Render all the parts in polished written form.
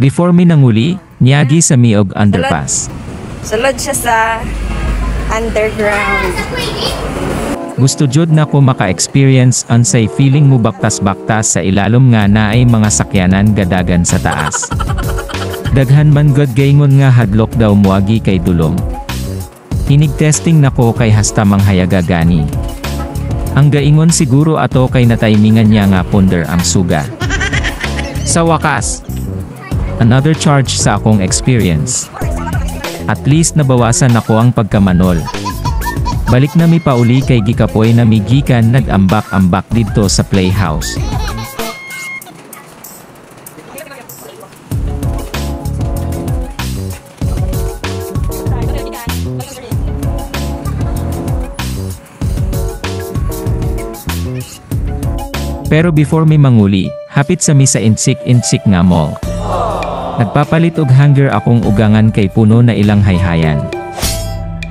Before mi nanguli, niyagi sa miog underpass. Sulod siya sa underground. Gusto jud na ko maka-experience unsay feeling mo baktas-baktas sa ilalom nga naay mga sakyanan gadagan sa taas. Daghan man gud gaingon nga hadlok daw muagi kay dulong. Hinig testing nako kay hasta manghayaga gani. Ang gaingon siguro ato kay nataymingan niya nga ponder ang suga. Sa wakas, another charge sa akong experience. At least nabawasan ako ang pagkamanol. Balik na mi pauli kay gikapoy na migikan nag-ambak-ambak didto sa playhouse. Pero before mi manguli, hapit sa mi sa insik-insik nga mall. Nagpapalit og hanger akong ugangan kay puno na ilang hayhayan.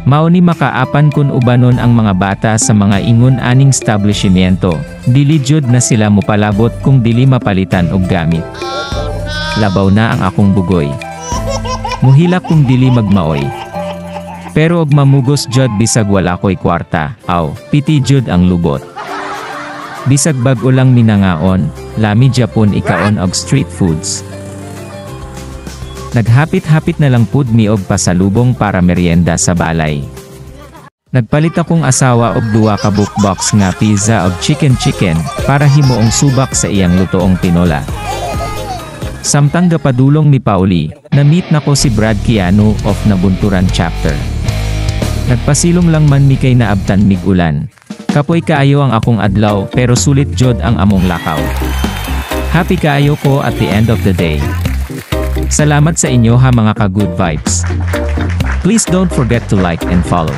Mao ni makaapan kun ubanon ang mga bata sa mga ingon aning establishmento, dili jud na sila mopalabot kung dili mapalitan og gamit. Labaw na ang akong bugoy. Muhilak kung dili magmaoy. Pero og mamugos jud bisag wala ko'y kwarta, aw, piti jud ang lubot. Bisag bag-o lang minangaon, lami Japon ikaon og street foods. Naghapit-hapit na lang pud mi og pasalubong para merienda sa balay. Nagpalit akong asawa og 2 ka box nga pizza og chicken para himuong subak sa iyang lutoong tinola. Samtang gapadulong mi pauli, na-meet nako si Brad Keanu of Nabunturan Chapter. Nagpasilong lang man mi kay naabtan mig ulan. Kapoy kaayo ang akong adlaw pero sulit jud ang among lakaw. Happy kaayo ko at the end of the day. Salamat sa inyo ha mga ka-good vibes. Please don't forget to like and follow.